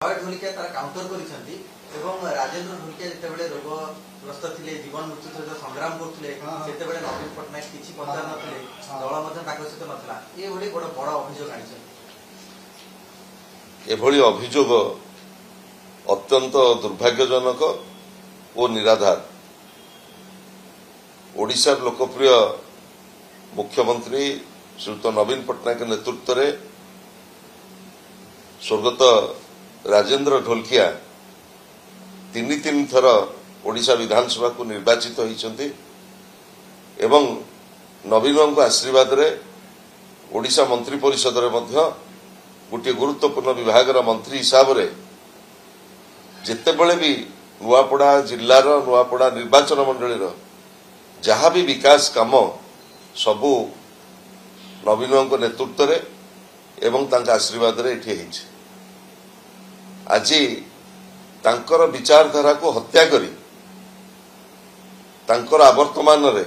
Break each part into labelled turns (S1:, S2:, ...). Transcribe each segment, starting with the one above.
S1: ढोलिकिया तार काउंटर करिसेंती एवं राजेंद्र ढोलिकिया जेतेबेले रोगग्रस्त थिले जीवन मृत्यु सहित संग्राम करथिले सेतेबेले नवीन पटनायक किछि पचार नथिले दल मध्ये ताको सहित नथला ए भली बड़ अभियोग आनिछन।
S2: एभली अभियोग अत्यंत दुर्भाग्यजनक और निराधार। ओडिशा लोकप्रिय मुख्यमंत्री श्रीयुत नवीन पटनायक नेतृत्व में स्वर्गत राजेंद्र ढोलकिया तीन थर ओडिशा विधानसभा को निर्वाचित होइछन्ति एवं नवीन बाबू आशीर्वाद रे ओडिशा मंत्री परिषद रे मध्य गोटे गुरुत्वपूर्ण विभाग मंत्री हिसाब से जेतेबेले भी नुआपड़ा जिल्लार नुआपड़ा निर्वाचन मंडली जहाँ भी विकास काम सबू नवीन बाबू नेतृत्व रे एवं तांका आशीर्वाद रे एठी हेछि। आज तांकर विचारधारा को हत्या करी तांकर आवर्तमान रे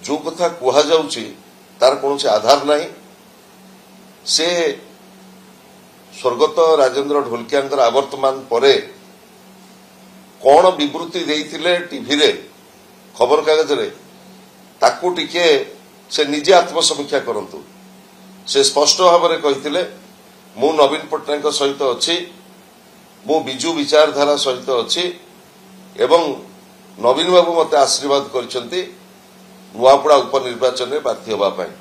S2: जो कथा कुहा जाउची तार कोनोसी आधार नहीं। से स्वर्गत राजेंद्र ढोलकियांकर आवर्तमान परे कौन विवृत्ति देइथिले टीवी रे खबर कागज रे ताकू टिके से निजे आत्मसमीक्षा करंतु। से स्पष्ट भाव में कहिथिले मु नवीन पटनायक सहित अच्छी मु बिजु विचारधारा सहित अच्छी एवं नवीन बाबू मते आशीर्वाद करछन्ति नुआपड़ा उपनिर्वाचन में प्रार्थी होबा पई।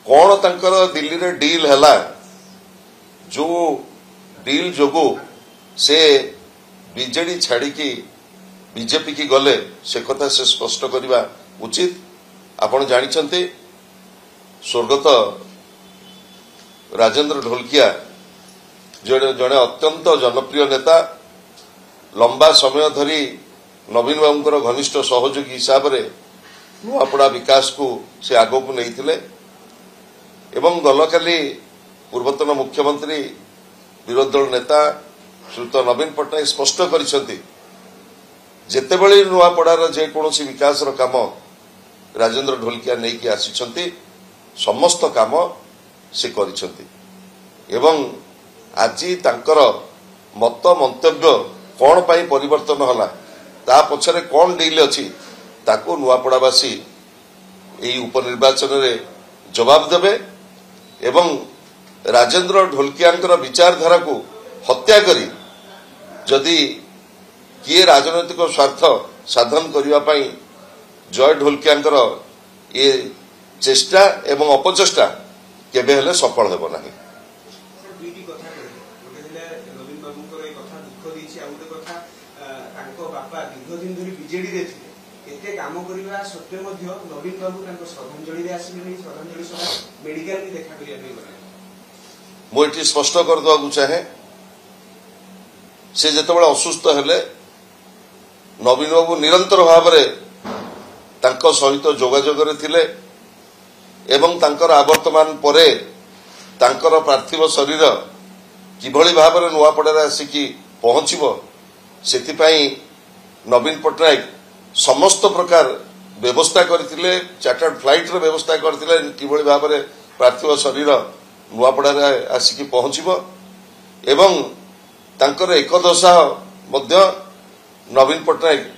S2: कौन तांकर दिल्ली रे डील हैला जो डील जोगो से बीजेडी छाड़ी की बीजेपी की गले से कथा से स्पष्ट करवा उचित। आपण जानिछन्ति स्वर्गत राजेंद्र ढोलकिया जड़े अत्यंत जनप्रिय नेता लंबा समय धरी नवीन बाबूंकर घनिष्ठ सहयोगी हिसाब रे नुआपड़ा विकास को से आगो को नहीं थिले एवं गलकाली पूर्वतन मुख्यमंत्री विरोधी दल नेता श्रीयुत नवीन पटनायक स्पष्ट करिसेंति जेतेबेले नुआपड़ार जेकोसी विकास काम राजेंद्र ढोलकिया नहीं कि आसिछन्ति समस्त काम से करिसेंति एवं आज तांकर मत मंतव्य कौन पाई परिवर्तन होला ता पछरे कौन डील अछि ताको नुआपड़ावासी एई उपनिर्वाचन रे जवाब देबे एवं राजेंद्र ढोलकियांकर विचारधारा को हत्या करी जदि किए राजनैतिक स्वार्थ साधन करने पाई जय ढोलकियांकर ये चेष्टा एवं अपचेष्टा केबे हेले सफल हेबो नाही।
S1: काम करिवा सत्य मध्य नवीन बाबू तांको श्रद्धांजलि रे आसीले श्रद्धांजलि सभा मेडिकल भी देखा करिया नै गले।
S2: मो एठी स्पष्ट कर दवा को चाहे से जेतेबेले असुस्थ हेले नवीन बाबू निरंतर भाव रे तांको सहित जोगाजोग रे थिले एवं तांकर आवर्तमान परे तांकर पार्थिव शरीर किभଳି भाव रे नुआपड़ारे आसिकी पहुंचीबो सेति पई नवीन पटनायक समस्त प्रकार व्यवस्था करथिले चार्टर्ड फ्लाइट रो व्यवस्था करथिले किभଳି भाव रे पार्थिव शरीर नुआपड़ारे आसिकी पहुंचीबो एवं तांकर एकदशा मध्य नवीन पटनायक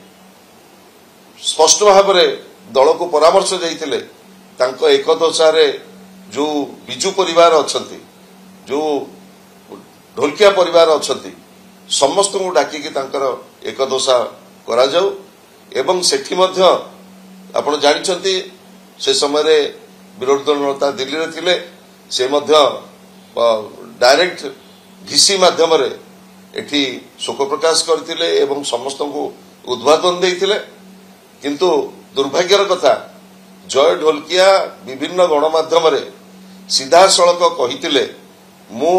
S2: स्पष्ट भाव रे दल को परामर्श देइथिले तांको एकदशा रे जो बिजू परिवार अछंती जो ढोलकिया परिवार अछंती समस्त को डाकी कि तांकर एकदशा करा जाऊ एवं सेठी मध्य आपण जानिछंती से समय रे विरोधी दल नेता दिल्ली रे थिले से मध्य डायरेक्ट घिसी माध्यम रे एठी शोक प्रकाश करथिले एवं समस्त को उद्बोधन देइथिले किंतु दुर्भाग्यर कथा जय ढोलकिया विभिन्न गणमाध्यम रे सीधा सड़क कहिथिले मु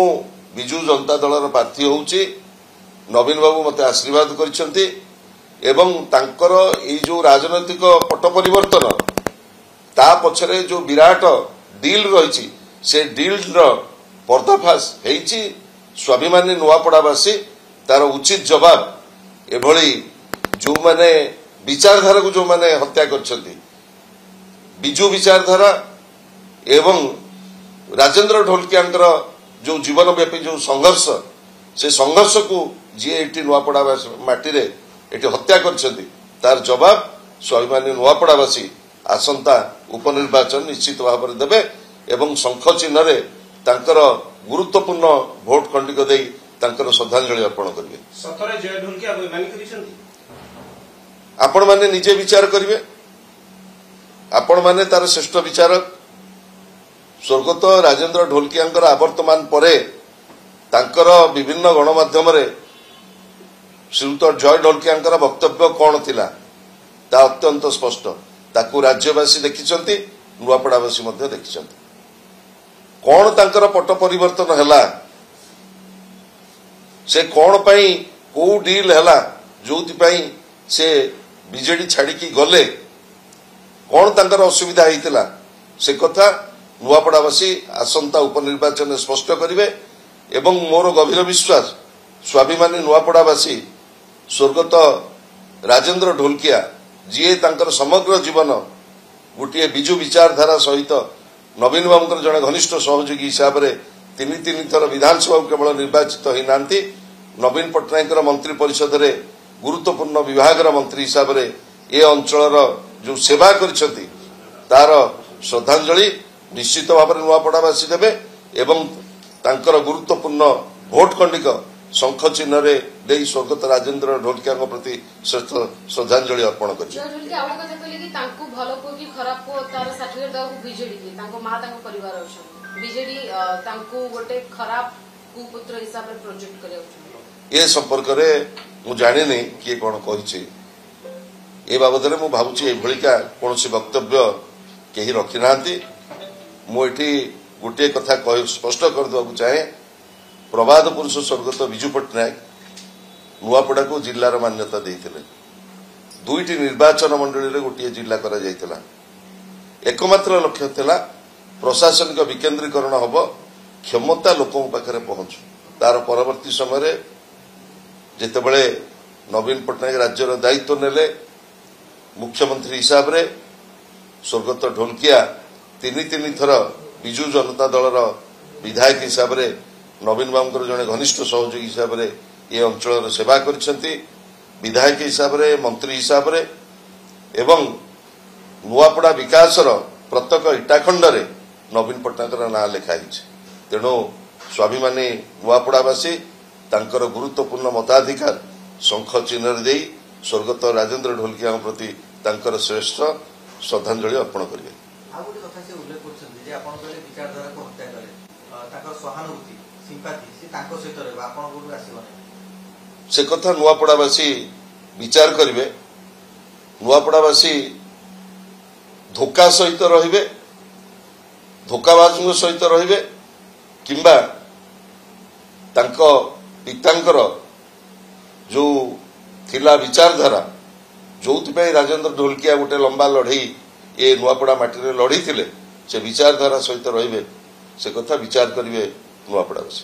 S2: बिजू जनता दलर प्रार्थी होउची नवीन बाबू मते आशीर्वाद करिसेंती एवं तांकर ए जो राजनैतिक पट परिवर्तन ता पछरे जो विराट डील रही से डील रो पर्दाफाश हेइची स्वाभिमानी नुआपड़ावासी तार उचित जवाब एभली जो माने विचारधारा को जो माने हत्या करछंती बिजू विचारधारा एवं राजेंद्र ढोलकियांकर जो जीवन व्यापी जो संघर्ष से संघर्ष को जी एटी नुआपड़ा माटी रे एटी हत्या करछंती तार जवाब स्वाभिमानी नुआपड़ावासी आसंता उपनिर्वाचन निश्चित भाव में देवे एवं शंख चिन्ह रे तांकर गुरुत्वपूर्ण भोट खंडिक देई तांकर श्रद्धांजलि अर्पण करिवे।
S3: सतरे जय ढोलकिया बेमानी करिसंती
S2: आपण माने निजे विचार करिवे। आपण माने तार श्रेष्ठ विचारक स्वर्गत राजेंद्र ढोलकियांकर आवर्तमान परे तांकर विभिन्न गणमाध्यम रे श्रीयुत जय ढोलकियांकर वक्तव्य कौन थिला ता अत्यंत स्पष्ट ताकू राज्यवासी देखिचंती नुआपड़ावासी मध्य देखिचंती कौन तांकर पट परिवर्तन हैला से कौन पई को डील हैला जोति पई से बीजेडी छाड़ी की गले कौन तांकर असुविधा हेतिला से कथा नुआपड़ावासी आसंता उपनिर्वाचन स्पष्ट करिवे एवं मोर गभीर विश्वास स्वाभिमानी नुआपड़ावासी स्वर्गत राजेंद्र ढोलकिया जी तांकर समग्र जीवन गोटे बिजु विचारधारा सहित नवीन बाबूंकर जड़े घनिष्ठ सहयोगी हिसाब से तीन थर विधानसभा केवल निर्वाचित होई नांती नवीन पट्टनायक मंत्री परिषद रे गुरुत्वपूर्ण विभाग मंत्री हिसाब से ए अंचल जो सेवा करिसंती तार श्रद्धांजलि निश्चित भाव में नुआपड़ावासी देवे एवं तांकर गुरुत्वपूर्ण भोट खंडिक शंख चिन्ह रे देई स्वर्गत राजेंद्र ढोलकिया प्रति श्रेष्ठ श्रद्धांजलि अर्पण कर ये संपर्क मु जानी किए कौन कही ए बाबद में भावुची एभलिका कौन वक्तव्य कहीं रखी ना मुझे गोटे कथा स्पष्ट करदे चाहे प्रबाद पुरुष स्वर्गत विजु पट्टनायक नुआपड़ा को जिलार मान्यता देते दुईटी निर्वाचन मंडली गोटे जिला करा जायतिला एकमात्र लक्ष्य थिला प्रशासनिक विकेंद्रीकरण हब क्षमता लोकों पाखरे पहुंचु तार परवर्ती समय जेतेबेले नवीन पट्टनायक राज्यर दायित्व नेले मुख्यमंत्री हिसाब रे स्वर्गत ढोलकिया तीन थर विजु जनता दलर विधायक हिसाब रे नवीन बाबूंकर जड़े घनिष्ठ सहयोगी हिसाब से ये अंचल सेवा करिसंती विधायक हिसाब से मंत्री हिसाब से एवं नुआपड़ा विकासर प्रत्येक इटाखंड रे नवीन पट्टनायक ना लिखाई तेणु स्वाभिमानी नुआपड़ावासी तांकर गुरुत्वपूर्ण मताधिकार शंख चिन्ह दे स्वर्गत राजेंद्र ढोलकिया प्रति तांकर श्रेष्ठ श्रद्धांजलि अर्पण करेंगे। से कथा नुआपड़ावासी विचार करिवे नुआपड़ावासी धोखा सहित रहिबे धोखाबाज सहित रहिबे किंबा तांको पितांकर जो थिला विचारधारा जोथि राजेंद्र ढोलकिया गोटे लंबा लड़ई ये नुआपड़ा माटी लड़ी थिले से विचारधारा सहित रहिबे से कथा विचार करिवे नुआपड़ावासी।